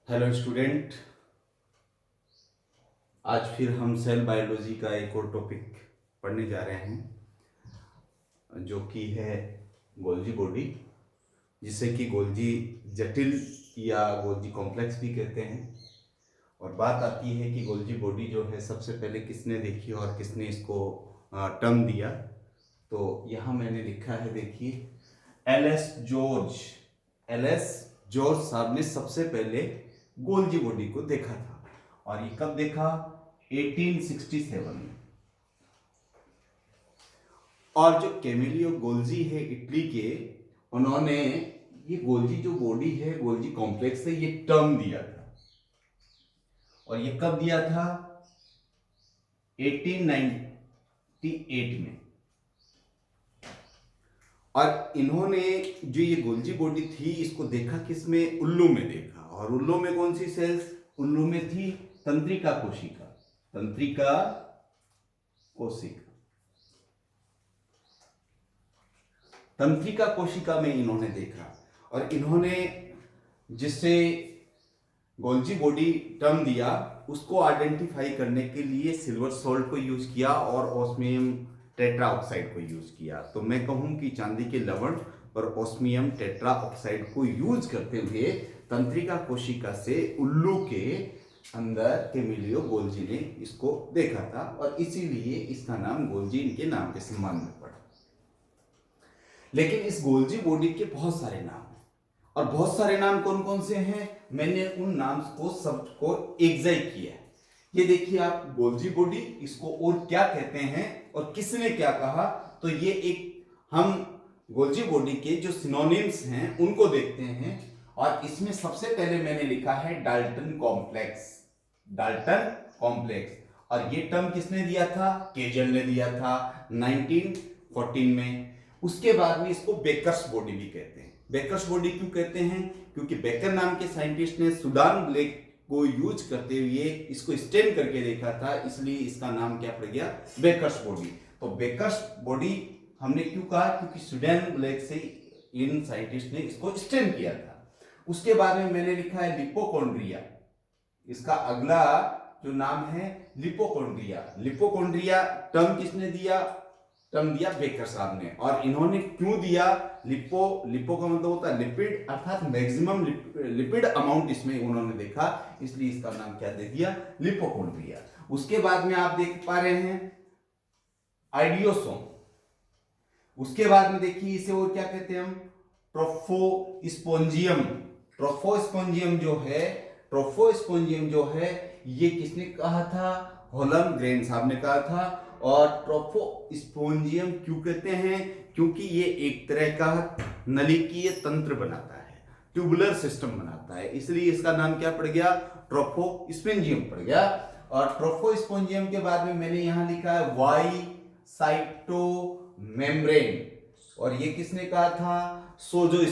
Hello student. आज फिर हम सेल बायोलॉजी का एक और टॉपिक पढ़ने जा रहे हैं जो कि है गोल्जी बॉडी, जिसे कि गोल्जी जटिल या गोल्जी कॉम्प्लेक्स भी कहते हैं। और बात आती है कि गोल्जी बॉडी जो है सबसे पहले किसने देखी और किसने इसको टर्म दिया। तो यहाँ मैंने लिखा है, देखिए, एल एस जॉर्ज साहब ने सबसे पहले गोल्जी बॉडी को देखा था। और ये कब देखा? 1867 में। और जो कैमिलियो गोल्जी है इटली के, उन्होंने ये गोल्जी जो बॉडी है, गोल्जी कॉम्प्लेक्स है, ये टर्म दिया था। और ये कब दिया था? 1898 में। और इन्होंने जो ये गोल्जी बॉडी थी, इसको देखा किसमें? उल्लू में देखा। और उल्लू में कौन सी सेल्स? उल्लू में थी तंत्रिका कोशिका। तंत्रिका कोशिका तंत्रिका कोशिका में इन्होंने देखा। और इन्होंने जिससे गोल्जी बॉडी टर्म दिया, उसको आइडेंटिफाई करने के लिए सिल्वर सोल्ट को यूज किया और ऑस्मियम टेट्रा ऑक्साइड को यूज किया। तो मैं कहूं कि चांदी के लवण और ऑस्मियम टेट्रा ऑक्साइड को यूज करते हुए तंत्रिका कोशिका से उल्लू के अंदर कैमिलियो गोल्जी ने इसको देखा था। और इसीलिए इसका नाम गोल्जी इनके नाम के संबंध में पड़ा। लेकिन इस गोल्जी बॉडी के बहुत सारे नाम हैं। और बहुत सारे नाम कौन कौन से हैं? मैंने उन नाम को सबको एग्जाइट किया है। ये देखिए आप, गोल्जी बॉडी, इसको और क्या कहते हैं और किसने क्या कहा। तो ये एक, हम गोल्जी बॉडी के जो सिनोनिम्स हैं उनको देखते हैं। और इसमें सबसे पहले मैंने लिखा है डाल्टन कॉम्प्लेक्स। Dalton complex. और ये टर्म किसने दिया था? केजल ने दिया था 1914 में। उसके बाद में इसको बेकर्स बॉडी भी कहते हैं। बेकर्स बॉडी क्यों कहते हैं? क्योंकि बेकर नाम के साइंटिस्ट ने सुडान ब्लैक को यूज करते हुए इसको स्टेन करके देखा था, इसलिए इसका नाम क्या पड़ गया? Bakers body. तो बेकर्स बॉडी हमने क्यों कहा? क्योंकि सुडान ब्लैक से इन साइंटिस्ट ने इसको स्टेन किया था। उसके बाद में मैंने लिखा है लिपोकॉन्ड्रिया। इसका अगला जो नाम है लिपोकॉन्ड्रिया। लिपोकॉन्ड्रिया टर्म किसने दिया? टर्म दिया बेकर साहब ने। और इन्होंने क्यों दिया? लिपो का मतलब होता है लिपिड, अर्थात मैक्सिमम लिपिड अमाउंट इसमें उन्होंने देखा, इसलिए इसका नाम क्या दे दिया? लिपोकॉन्ड्रिया। उसके बाद में आप देख पा रहे हैं आइडियोसोम। उसके बाद में देखिए इसे और क्या कहते हैं हम? ट्रोफोस्पोंजियम। ट्रोफोस्पोंजियम जो है ये किसने कहा था? होलमग्रेन साहब ने कहा था। और ट्रोफोस्पोंजियम क्यों कहते हैं? क्योंकि ये एक तरह का नलिकीय तंत्र बनाता है, ट्यूबुलर सिस्टम बनाता है, इसलिए इसका नाम क्या पड़ गया? ट्रोफोस्पोंजियम पड़ गया। और ट्रोफोस्पोंजियम के बाद में मैंने यहां लिखा है वाई साइटो मेम्ब्रेन। और ये किसने कहा था? सोजो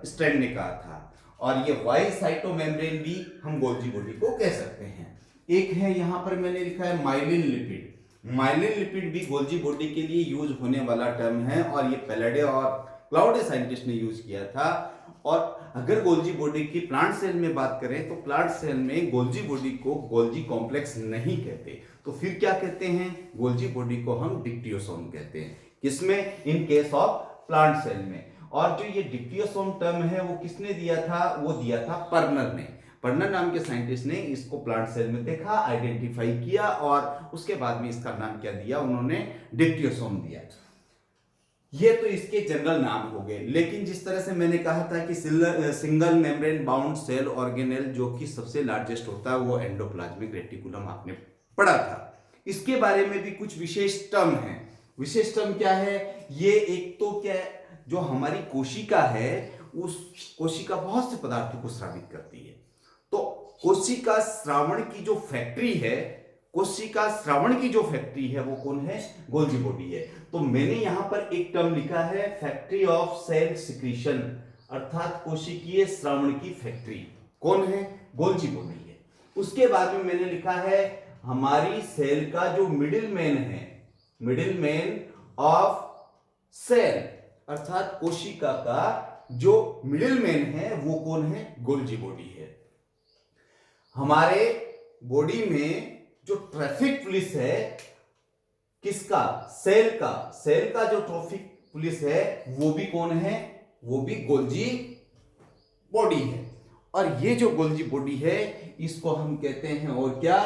स्ट्रैंड ने कहा था। और ये वाई साइटो मेम्ब्रेन भी हम गोल्जी बॉडी को कह सकते हैं। एक है यहां पर मैंने लिखा है माइलिन लिपिड। माइलिन लिपिड भी गोल्जी बॉडी के लिए यूज होने वाला टर्म है। और ये पेलाडे और क्लाउडे साइंटिस्ट ने यूज किया था। और अगर गोल्जी बॉडी की प्लांट सेल में बात करें तो प्लांट सेल में गोल्जी बॉडी को गोल्जी कॉम्प्लेक्स नहीं कहते, तो फिर क्या कहते हैं? गोल्जी बॉडी को हम डिक्टियोसोम कहते हैं। किसमें? In case of plant cell में। और जो ये डिक्टियोसोम टर्म है वो किसने दिया था? वो दिया था पर्नर ने। पर्नर नाम के साइंटिस्ट ने इसको प्लांट सेल में देखा, आइडेंटिफाई किया और उसके बाद में इसका नाम क्या दिया? उन्होंने डिक्टियोसोम दिया। ये तो इसके जनरल नाम हो गए। लेकिन जिस तरह से मैंने कहा था कि single membrane bound cell organelle जो कि सबसे लार्जेस्ट होता है वो एंडोप्लाज्मिक रेटिकुलम आपने पढ़ा था। इसके बारे में भी कुछ विशेष टर्म है। विशेष टर्म क्या है? ये एक तो क्या है, जो हमारी कोशिका है उस कोशिका बहुत से पदार्थों को स्रावित करती है। तो कोशिका श्रावण की जो फैक्ट्री है, कोशिका श्रावण की जो फैक्ट्री है वो कौन है? गोल्जी बॉडी है। तो मैंने यहां पर एक टर्म लिखा है फैक्ट्री ऑफ सेल सिक्रीशन, अर्थात कोशिकीय श्रावण की फैक्ट्री कौन है? गोल्जी बॉडी है। उसके बाद में मैंने लिखा है हमारी सेल का जो मिडिल मैन है, मिडिल मैन ऑफ सेल, अर्थात कोशिका का जो मिडिल मैन है वो कौन है? गोल्जी बॉडी है। हमारे बॉडी में जो ट्रैफिक पुलिस है, किसका? सेल का जो ट्रैफिक पुलिस है वो भी कौन है? वो भी गोल्जी बॉडी है। और ये जो गोल्जी बॉडी है इसको हम कहते हैं और क्या?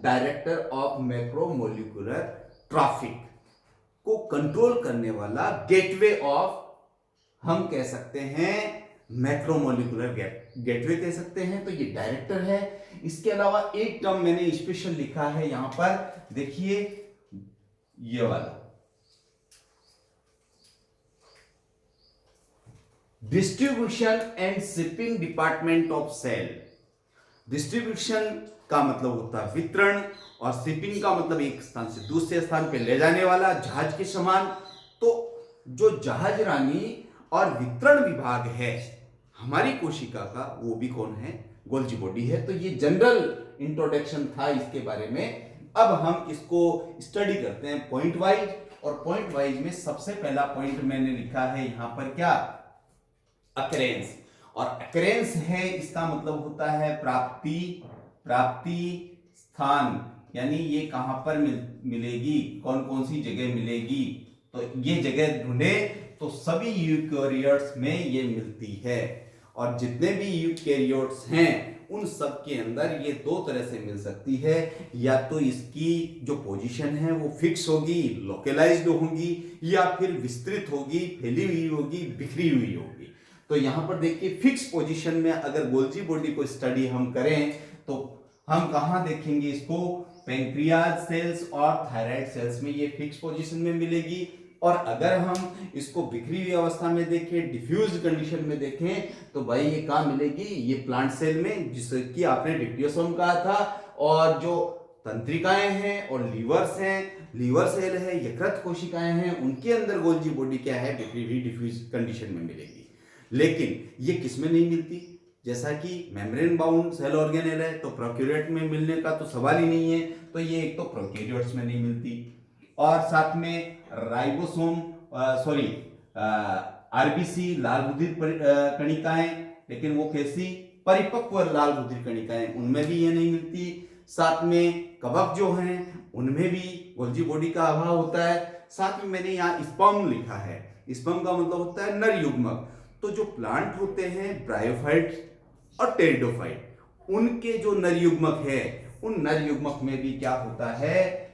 डायरेक्टर ऑफ मैक्रोमोलिकुलर ट्रैफिक को कंट्रोल करने वाला गेटवे ऑफ, हम कह सकते हैं मैक्रोमोलिकुलर गेटवे कह सकते हैं। तो ये डायरेक्टर है। इसके अलावा एक टर्म मैंने स्पेशल लिखा है यहां पर, देखिए ये वाला, distribution and shipping department of cell. Distribution का मतलब होता है वितरण, और शिपिंग का मतलब एक स्थान से दूसरे स्थान पे ले जाने वाला, जहाज के समान। तो जो जहाज रानी और वितरण विभाग है हमारी कोशिका का, वो भी कौन है? गोल्जी बॉडी है। तो ये जनरल इंट्रोडक्शन था इसके बारे में। अब हम इसको स्टडी करते हैं पॉइंट वाइज, और पॉइंट वाइज में सबसे पहला पॉइंट मैंने लिखा है यहां पर क्या? अकरेंस। और अकरेंस है, इसका मतलब होता है प्राप्ति स्थान, यानी ये कहां पर मिलेगी, कौन कौन सी जगह मिलेगी। तो ये जगह ढूंढे तो सभी यूकेरियोट्स में ये मिलती है, और जितने भी यूकेरियोट्स हैं उन सब के अंदर ये दो तरह से मिल सकती है। या तो इसकी जो पोजीशन है वो फिक्स होगी, लोकलाइज्ड होगी, या फिर विस्तृत होगी, फैली हुई होगी, बिखरी हुई होगी। तो यहां पर देखिए फिक्स पोजीशन में अगर गोल्जी बॉडी को स्टडी हम करें तो हम कहां देखेंगे इसको? पैंक्रियाज सेल्स और थायराइड सेल्स में ये फिक्स पोजीशन में मिलेगी। और अगर हम इसको बिखरी हुई अवस्था में देखें, डिफ्यूज कंडीशन में देखें, तो भाई ये कहां मिलेगी? ये प्लांट सेल में, जिसकी आपने डिप्टियोसोम कहा था। और जो तंत्रिकाएं हैं और लीवर्स हैं, लीवर सेल है, यकृत कोशिकाएं हैं, उनके अंदर गोल्जी बॉडी क्या है? बिखरी हुई डिफ्यूज कंडीशन में मिलेगी। लेकिन ये किसमें नहीं मिलती? जैसा कि मेम्ब्रेन बाउंड सेल ऑर्गेनेल है, तो प्रोकैरियोट में मिलने का तो सवाल ही नहीं है। तो ये एक तो प्रोकैरियोट्स में नहीं मिलती, और साथ में राइबोसोम आरबीसी लाल बुधिर कणिकाएं, लेकिन वो कैसी? परिपक्व लाल बुधिर कणिकाएं, उनमें भी ये नहीं मिलती। साथ में कवक जो हैं उनमें भी गोल्जी बॉडी का अभाव होता है। साथ में मैंने यहाँ स्पर्म लिखा है। स्पर्म का मतलब होता है नर युग्मक। तो जो प्लांट होते हैं ब्रायोफाइट और टेरिडोफाइट, उनके जो नर युग्मक है, उन नर युग्मक में भी क्या होता है?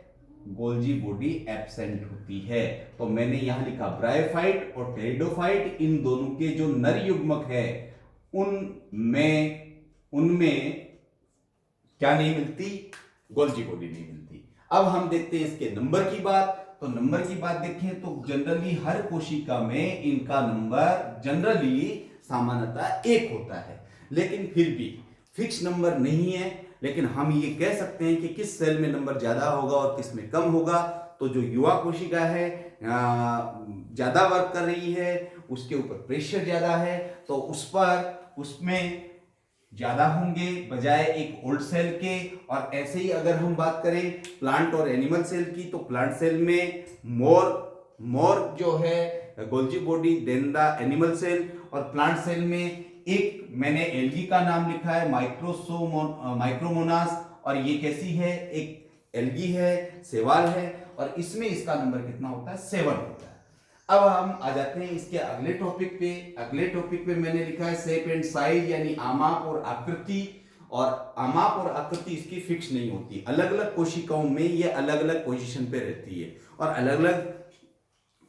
गोल्जी बॉडी एब्सेंट होती है। तो मैंने यहां लिखा ब्रायोफाइट और टेरिडोफाइट, इन दोनों के जो नर युग्मक है उनमें क्या नहीं मिलती? गोल्जी बॉडी नहीं मिलती। अब हम देखते हैं इसके नंबर की बात। तो नंबर की बात देखें तो जनरली हर कोशिका में इनका नंबर जनरली सामान्यतः 1 होता है, लेकिन फिर भी फिक्स नंबर नहीं है। लेकिन हम ये कह सकते हैं कि किस सेल में नंबर ज्यादा होगा और किस में कम होगा। तो जो युवा कोशिका है ज्यादा वर्क कर रही है, उसके ऊपर प्रेशर ज्यादा है, तो उसमें ज्यादा होंगे बजाय एक ओल्ड सेल के। और ऐसे ही अगर हम बात करें प्लांट और एनिमल सेल की, तो प्लांट सेल में मोर जो है Golgi body then the animal cell, और प्लांट सेल में एक मैंने एल्गी का नाम लिखा है माइक्रोमोनास, और ये कैसी है? एक एल्गी है, सेवाल है, और इसमें इसका नंबर कितना होता है? 7 होता है। अब हम आ जाते हैं इसके अगले टॉपिक पे। अगले टॉपिक पे मैंने लिखा है शेप एंड साइज, यानी आमाप और आकृति। और आमाप और आकृति इसकी फिक्स नहीं होती, अलग अलग कोशिकाओं में ये अलग अलग पोजीशन पे रहती है, और अलग अलग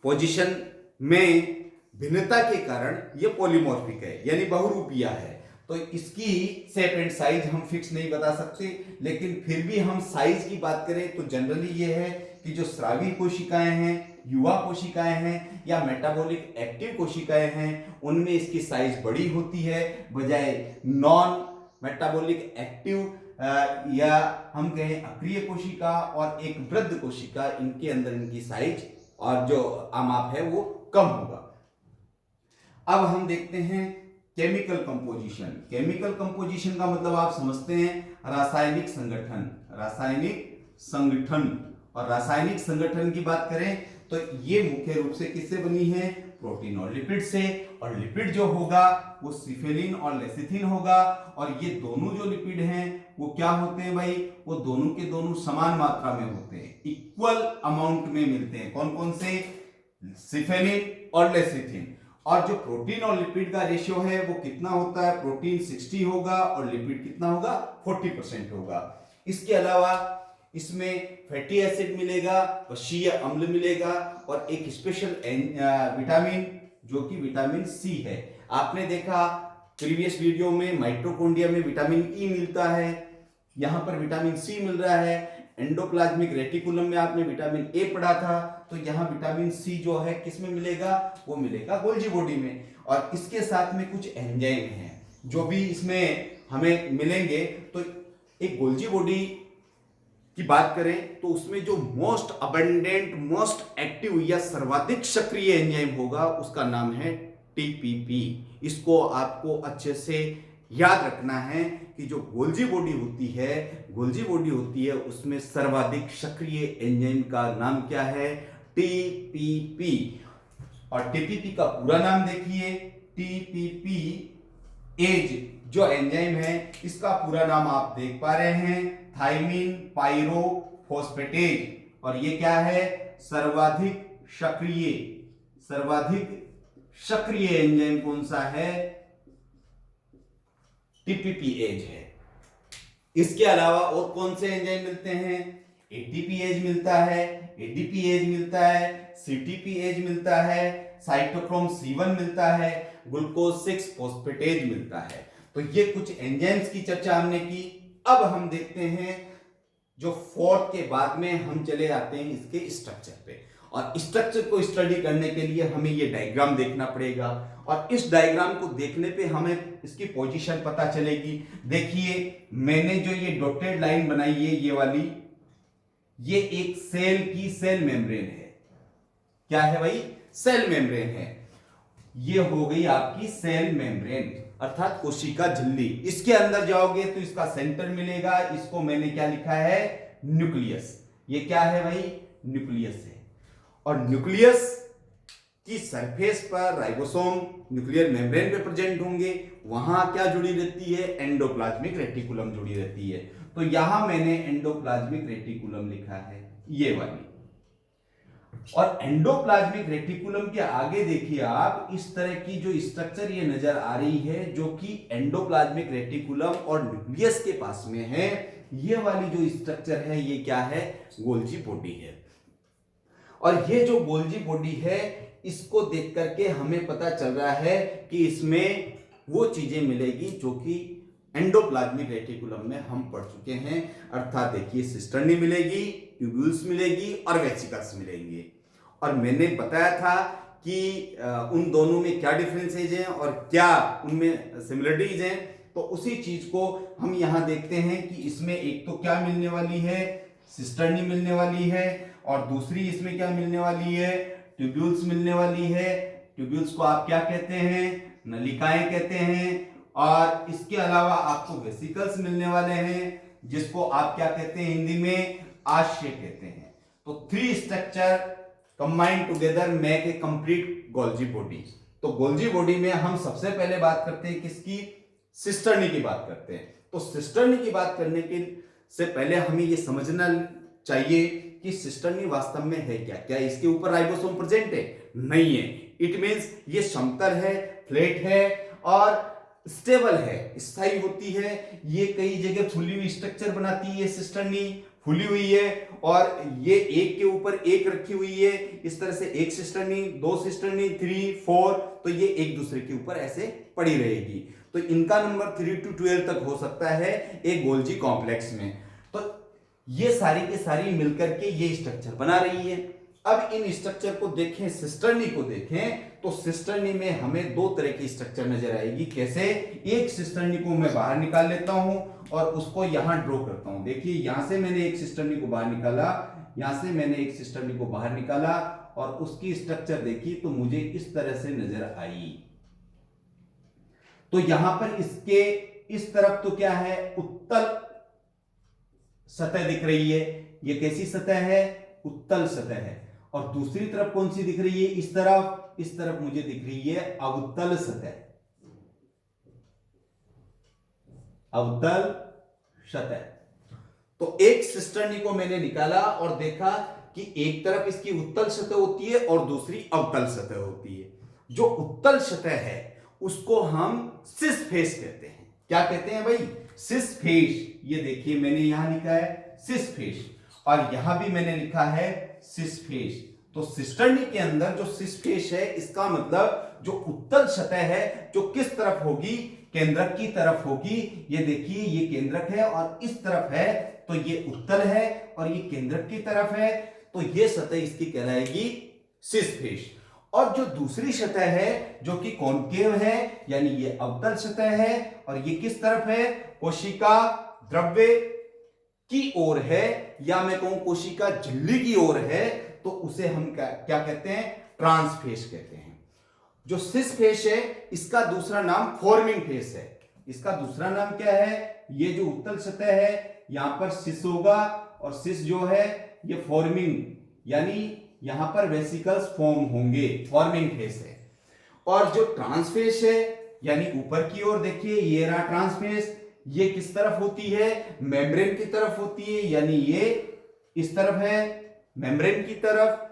पोजीशन में भिन्नता के कारण ये पॉलीमॉर्फिक है, यानी बहुरूपिया है। तो इसकी शेप एंड साइज हम फिक्स नहीं बता सकते, लेकिन फिर भी हम साइज की बात करें तो जनरली ये है कि जो स्रावी कोशिकाएं हैं, युवा कोशिकाएं हैं, या मेटाबॉलिक एक्टिव कोशिकाएं हैं, उनमें इसकी साइज बड़ी होती है बजाय नॉन मेटाबॉलिक एक्टिव या हम कहें अक्रिय कोशिका और एक वृद्ध कोशिका, इनके अंदर इनकी साइज और जो आमाप है वो कम होगा। अब हम देखते हैं केमिकल कंपोजिशन। केमिकल कंपोजिशन का मतलब आप समझते हैं रासायनिक संगठन। और रासायनिक संगठन की बात करें तो ये मुख्य रूप से किससे बनी है? प्रोटीन और लिपिड से, और लिपिड जो होगा वो सिफेलिन और लेसिथिन होगा। और ये दोनों जो लिपिड हैं वो क्या होते हैं भाई, वो दोनों के दोनों समान मात्रा में होते हैं, इक्वल अमाउंट में मिलते हैं। कौन कौन से, सिफेलिन और लेसिथिन। और जो प्रोटीन और लिपिड का रेशियो है वो कितना होता है, प्रोटीन 60 होगा और लिपिड कितना होगा, 40% होगा। इसके अलावा इसमें फैटी एसिड मिलेगा, वशीय अम्ल मिलेगा, और एक स्पेशल विटामिन जो कि विटामिन सी है। आपने देखा प्रीवियस वीडियो में माइटोकॉन्ड्रिया में विटामिन ई मिलता है, यहां पर विटामिन सी मिल रहा है। एंडोप्लाज्मिक रेटिकुलम में आपने विटामिन ए पढ़ा था, तो यहाँ विटामिन सी जो है किस में मिलेगा, वो मिलेगा गोल्जी बॉडी में। और इसके साथ में कुछ एंजाइम हैं जो भी इसमें हमें मिलेंगे। तो एक गोल्जी बॉडी की बात करें तो उसमें जो मोस्ट अबंडेंट, मोस्ट एक्टिव या सर्वाधिक सक्रिय एंजाइम होगा उसका नाम है टीपीपी। इसको आपको अच्छे से याद रखना है कि जो गोल्जी बॉडी होती है उसमें सर्वाधिक सक्रिय एंजाइम का नाम क्या है, टीपीपी। और टीपीपी का पूरा नाम देखिए, टीपीपी एज जो एंजाइम है इसका पूरा नाम आप देख पा रहे हैं, थायमिन पायरोफॉस्फेटेज। और ये क्या है, सर्वाधिक सक्रिय एंजाइम कौन सा है, टीपीपी एज है। इसके अलावा और कौन से एंजाइम मिलते हैं, एटीपी एज मिलता है, एडीपी एज मिलता है, सीटीपी एज मिलता है, साइटोक्रोम C1 मिलता है, ग्लूकोज 6 फॉस्फेटेज मिलता है। तो ये कुछ एंजाइम्स की चर्चा हमने की। अब हम देखते हैं जो फोर्थ के बाद में हम चले आते हैं इसके स्ट्रक्चर पे, और स्ट्रक्चर को स्टडी करने के लिए हमें ये डायग्राम देखना पड़ेगा, और इस डायग्राम को देखने पे हमें इसकी पोजीशन पता चलेगी। देखिए मैंने जो ये डॉटेड लाइन बनाई है ये वाली, ये एक सेल की सेल मेम्ब्रेन है। क्या है भाई, सेल मेम्ब्रेन है। ये हो गई आपकी सेल मेम्ब्रेन अर्थात कोशिका झिल्ली। इसके अंदर जाओगे तो इसका सेंटर मिलेगा, इसको मैंने क्या लिखा है, न्यूक्लियस। ये क्या है भाई, न्यूक्लियस है। और न्यूक्लियस की सरफेस पर राइबोसोम न्यूक्लियर मेम्ब्रेन पे प्रेजेंट होंगे, वहां क्या जुड़ी रहती है, एंडोप्लाज्मिक रेटिकुलम जुड़ी रहती है। तो यहां मैंने एंडोप्लाज्मिक रेटिकुलम लिखा है, ये वाली। और एंडोप्लाज्मिक रेटिकुलम के आगे देखिए आप, इस तरह की जो स्ट्रक्चर ये नजर आ रही है जो कि एंडोप्लाज्मिक रेटिकुलम और न्यूक्लियस के पास में है। ये वाली जो स्ट्रक्चर है ये क्या है, गोल्जी बॉडी है। और ये जो गोल्जी बॉडी है इसको देख करके हमें पता चल रहा है कि इसमें वो चीजें मिलेगी जो कि एंडोप्लाज्मिक रेटिकुलम में हम पढ़ चुके हैं। अर्थात देखिए सिस्टर्नी मिलेगी, ट्यूब्यूल्स मिलेगी और वेसिकल्स मिलेंगे। और मैंने बताया था कि उन दोनों में क्या डिफरेंसेज हैं और क्या उनमें सिमिलरिटीज हैं। तो उसी चीज को हम यहां देखते हैं कि इसमें एक तो क्या मिलने वाली है, सिस्टर्नी मिलने वाली है, और दूसरी इसमें क्या मिलने वाली है, ट्यूब्यूल्स मिलने वाली है। ट्यूब्यूल्स को आप क्या कहते हैं, नलिकाएं कहते हैं। और इसके अलावा आपको वेसिकल्स मिलने वाले हैं जिसको आप क्या कहते हैं, हिंदी में आशय कहते हैं। तो 3 structure combined together make a complete Golgi body. तो गोल्जी बॉडी में हम सबसे पहले बात करते हैं किसकी, सिस्टर्नी की बात करते हैं। तो सिस्टर्नी की बात करने के से पहले हमें यह समझना चाहिए कि सिस्टर्नी वास्तव में है क्या। क्या इसके ऊपर राइबोसोम प्रेजेंट है, नहीं है। इट मींस ये समतल है, फ्लैट है और स्टेबल है, स्थायी होती है। ये कई जगह फुली हुई स्ट्रक्चर बनाती है, सिस्टर्नी फुली हुई है, और ये एक के ऊपर एक रखी हुई है। इस तरह से एक सिस्टर्नी, 2 सिस्टर्नी, 3, 4, तो ये एक दूसरे के ऊपर ऐसे पड़ी रहेगी। तो इनका नंबर 3 to 12 तक हो सकता है एक गोल्जी कॉम्प्लेक्स में। तो ये सारी के सारी मिलकर के ये स्ट्रक्चर बना रही है। अब इन स्ट्रक्चर को देखें, सिस्टर्नी को देखें, तो सिस्टर्नी में हमें 2 तरह की स्ट्रक्चर नजर आएगी। कैसे, एक सिस्टर्नी को मैं बाहर निकाल लेता हूं और उसको यहां ड्रॉ करता हूं। देखिए यहां से मैंने एक सिस्टर्नी को बाहर निकाला, यहां से मैंने एक सिस्टर्नी को बाहर निकाला, और उसकी स्ट्रक्चर देखी तो मुझे इस तरह से नजर आई। तो यहां पर इसके इस तरफ तो क्या है, उत्तल सतह दिख रही है। ये कैसी सतह है, उत्तल सतह है। और दूसरी तरफ कौन सी दिख रही है, इस तरफ इस तरफ मुझे दिख रही है अवतल सतह, अवतल सतह। तो एक सिस्टर्नी को मैंने निकाला और देखा कि एक तरफ इसकी उत्तल सतह होती है और दूसरी अवतल सतह होती है। जो उत्तल सतह है उसको हम सिस फेस कहते हैं। क्या कहते हैं भाई? Cis face. ये देखिए मैंने यहां लिखा है सिस फेस और यहां भी मैंने लिखा है सिस फेस। तो सिस्टर्नी के अंदर जो सिस फेस है इसका मतलब जो उत्तल सतह है जो किस तरफ होगी? केंद्रक की तरफ होगी। ये देखिए ये केंद्रक है और इस तरफ है तो ये उत्तल है और ये केंद्रक की तरफ है, तो ये सतह इसकी कहलाएगी सिस फेस। और जो दूसरी सतह है जो कि कॉनकेव है यानी ये अवतल सतह है और ये किस तरफ है? कोशिका द्रव्य की ओर है या मैं कहूं कोशिका झिल्ली की ओर है, तो उसे हम क्या कहते हैं? ट्रांसफेस कहते हैं। जो सिस फेस है इसका दूसरा नाम फॉर्मिंग फेस है। इसका दूसरा नाम क्या है? ये जो उत्तल सतह है यहां पर सिस होगा और सिस जो है ये फॉर्मिंग यानी यहां पर वेसिकल्स फॉर्म होंगे, फॉर्मिंग फेस है। और जो ट्रांसफेस है यानी ऊपर की ओर देखिए ये रहा ट्रांसफेस, ये किस तरफ होती है? मेम्ब्रेन की तरफ होती है यानी ये इस तरफ है मेम्ब्रेन की तरफ।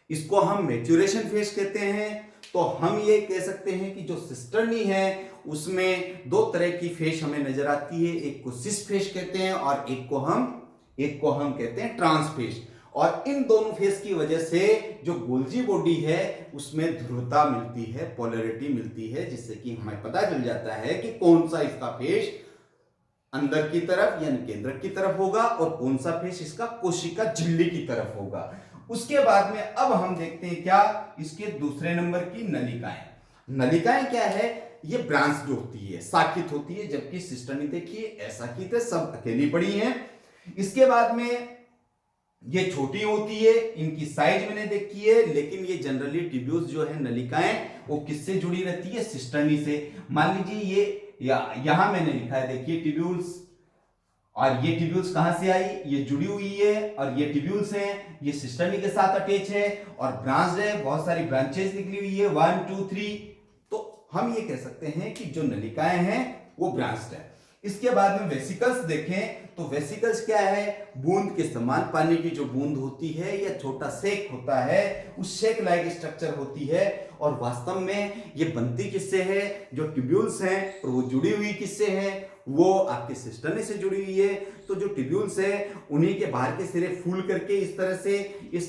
इसको हम मैच्योरेशन फेस कहते हैं। तो हम ये कह सकते हैं कि जो सिस्टर्नी है उसमें दो तरह की फेस हमें नजर आती है, एक को सिस फेस कहते हैं और एक को हम कहते हैं ट्रांसफेस। और इन दोनों फेस की वजह से जो गोल्जी बॉडी है उसमें ध्रुवता मिलती है, पोलैरिटी मिलती है, जिससे कि हमें पता चल जाता है कि कौन सा इसका फेस अंदर की तरफ यानी केंद्रक की तरफ होगा और कौन सा फेस इसका कोशिका झिल्ली की तरफ होगा। उसके बाद में अब हम देखते हैं क्या? इसके दूसरे नंबर की नलिकाएं। नलिकाएं क्या है? ये ब्रांच जो होती है, शाखित होती है, जबकि सिस्टर्नी देखिए अशाखित है, सब अकेली पड़ी हैं। इसके बाद में ये छोटी होती है, इनकी साइज मैंने देखी है, लेकिन ये जनरली ट्यूब्यूल्स जो है नलिकाएं वो किससे जुड़ी रहती है? सिस्टर्नी से। मान लीजिए ये यहां मैंने लिखा है देखिए ट्यूब्यूल्स, और ये ट्यूब्यूल्स कहां से आई? ये जुड़ी हुई है और ये ट्यूब्यूल्स हैं, ये सिस्टर्नी के साथ अटैच है और ब्रांच है, बहुत सारी ब्रांचेस निकली हुई है 1 2 3। तो हम ये कह सकते हैं कि जो नलिकाएं हैं वो ब्रांच्ड है। इसके बाद में वेसिकल्स देखें तो वेसिकल्स क्या है? बूंद के समान पानी की जो बूंद होती है या छोटा सेक होता है, उस सेक लाइक स्ट्रक्चर होती है। और वास्तव में ये बनती किससे है? जो ट्यूब्यूल्स हैं और वो जुड़ी हुई किससे है? वो आपके सिस्टर्नी से जुड़ी हुई है। तो जो ट्यूब्यूल्स है उन्हीं के बाहर के सिरे फूल करके इस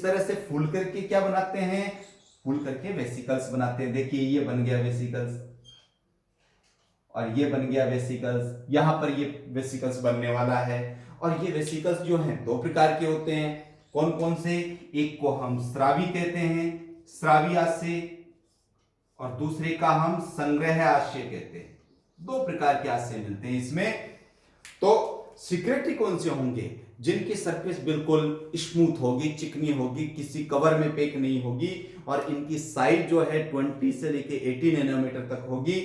तरह से फूल करके क्या बनाते हैं? फूल करके वेसिकल्स बनाते हैं। देखिए ये बन गया वेसिकल्स और ये बन गया वेसिकल्स, यहां पर ये वेसिकल्स बनने वाला है। और ये वेसिकल्स जो हैं दो प्रकार के होते हैं। कौन कौन से? एक को हम स्रावी कहते हैं, स्रावी आशय, और दूसरे का हम संग्रह आशय कहते हैं। दो प्रकार के आशय मिलते हैं इसमें। तो सिक्रेटरी कौन से होंगे? जिनकी सरफेस बिल्कुल स्मूथ होगी, चिकनी होगी, किसी कवर में पैक नहीं होगी और इनकी साइज जो है 20 से लेके 80 नैनोमीटर तक होगी।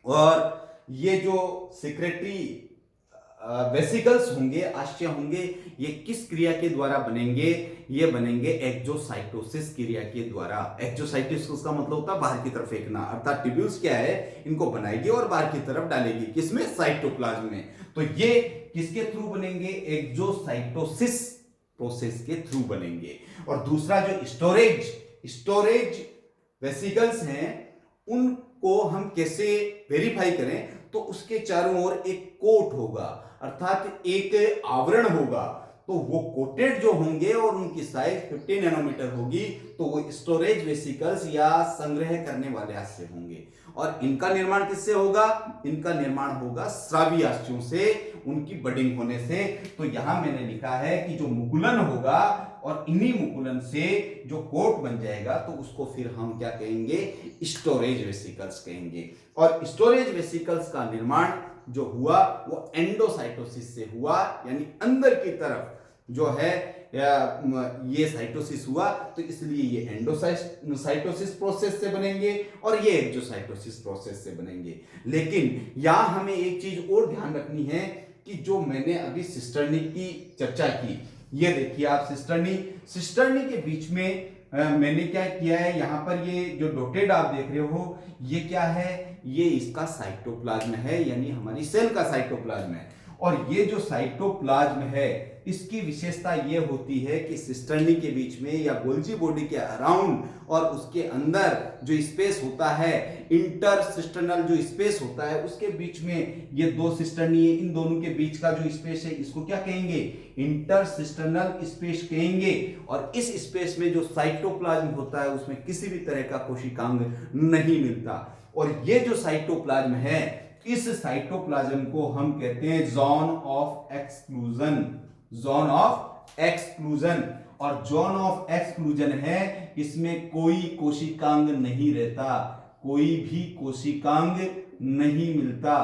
और ये जो सिक्रेटरी वेसिकल्स होंगे, आशय होंगे, ये किस क्रिया के द्वारा बनेंगे? ये बनेंगे एक्सोसाइटोसिस क्रिया के द्वारा। एक्सोसाइटोसिस का मतलब होता है बाहर की तरफ फेंकना, अर्थात ट्यूब्यूल्स क्या है? इनको बनाएगी और बाहर की तरफ डालेगी, किसमें? साइटोप्लाज्म में। तो ये किसके थ्रू बनेंगे? एक्सोसाइटोसिस प्रोसेस के थ्रू बनेंगे। और दूसरा जो स्टोरेज वेसिकल्स हैं उनको हम कैसे वेरीफाई करें? तो उसके चारों ओर एक कोट होगा, अर्थात एक आवरण होगा। तो वो कोटेड जो होंगे और उनकी साइज 50 नैनोमीटर होगी, तो वो स्टोरेज वेसिकल्स या संग्रह करने वाले आशय होंगे। और इनका निर्माण किससे होगा? इनका निर्माण होगा स्रावी आशयों से, उनकी बडिंग होने से। तो यहां मैंने लिखा है कि जो मुकुलन होगा और इन्हीं मुकुलन से जो कोट बन जाएगा तो उसको फिर हम क्या कहेंगे? स्टोरेज वेसिकल्स कहेंगे। और स्टोरेज वेसिकल्स का निर्माण जो हुआ वो एंडोसाइटोसिस से हुआ, यानी अंदर की तरफ जो है ये साइटोसिस हुआ, तो इसलिए ये एंडोसाइटोसिस प्रोसेस से बनेंगे और ये एक्सोसाइटोसिस प्रोसेस से बनेंगे। लेकिन यहां हमें एक चीज और ध्यान रखनी है कि जो मैंने अभी सिस्टर्नी की चर्चा की, ये देखिए आप सिस्टर्नी के बीच में मैंने क्या किया है, यहाँ पर ये जो डॉटेड आप देख रहे हो ये क्या है, ये इसका साइटोप्लाज्म है, यानी हमारी सेल का साइटोप्लाज्म है। और ये जो साइटोप्लाज्म है इसकी विशेषता ये होती है कि सिस्टर्नी के बीच में या गोल्जी बॉडी के अराउंड और उसके अंदर जो स्पेस होता है, इंटरसिस्टर्नल जो स्पेस होता है उसके बीच में ये दो सिस्टर्नी है, इन दोनों के बीच का जो स्पेस है इसको क्या कहेंगे, इंटरसिस्टर्नल स्पेस कहेंगे। और इस स्पेस में जो साइटोप्लाज्म होता है उसमें किसी भी तरह का कोशिकांग नहीं मिलता। और ये जो साइटोप्लाज्म है, इस साइटोप्लाज्म को हम कहते हैं zone of exclusion, zone of exclusion. और जोन ऑफ एक्सक्लूजन है, इसमें कोई कोशिकांग नहीं रहता, कोई भी कोशिकांग नहीं मिलता,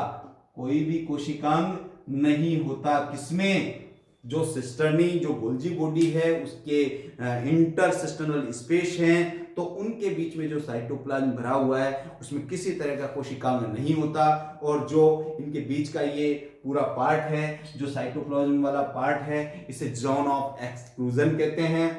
कोई भी कोशिकांग नहीं होता। किसमें, जो सिस्टर्नी जो गोल्जी बॉडी है उसके इंटरसिस्टर्नल स्पेस है, तो उनके बीच में जो साइटोप्लाज्म भरा हुआ है उसमें किसी तरह का कोशिकांग नहीं होता। और जो इनके बीच का ये पूरा पार्ट है, जो साइटोप्लाज्म वाला पार्ट है, इसे जोन ऑफ एक्सक्लूजन कहते हैं।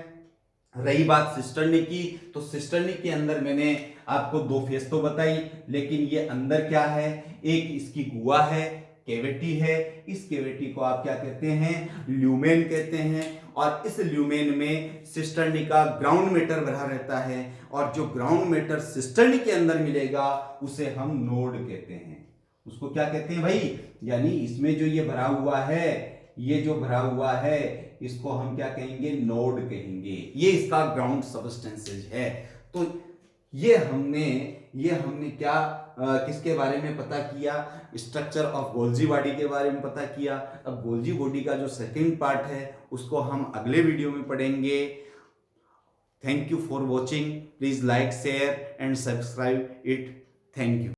रही बात सिस्टर्नी की, तो सिस्टर्नी के अंदर मैंने आपको दो फेस तो बताई, लेकिन ये अंदर क्या है, एक इसकी गुहा है, कैविटी है। इस कैविटी को आप क्या कहते हैं, ल्यूमेन कहते हैं। और इस ल्यूमेन में सिस्टर्नी का ग्राउंड मैटर भरा रहता है, और जो ग्राउंड मैटर सिस्टर्नी के अंदर मिलेगा उसे हम नोड कहते हैं। उसको क्या कहते हैं भाई, यानी इसमें जो ये भरा हुआ है, ये जो भरा हुआ है इसको हम क्या कहेंगे, नोड कहेंगे। ये इसका ग्राउंड सब्सटेंसेज है। तो ये हमने क्या किसके बारे में पता किया, स्ट्रक्चर ऑफ गोल्जी बॉडी के बारे में पता किया। अब गोल्जी बॉडी का जो सेकंड पार्ट है उसको हम अगले वीडियो में पढ़ेंगे। Thank you for watching, please like share and subscribe it. Thank you.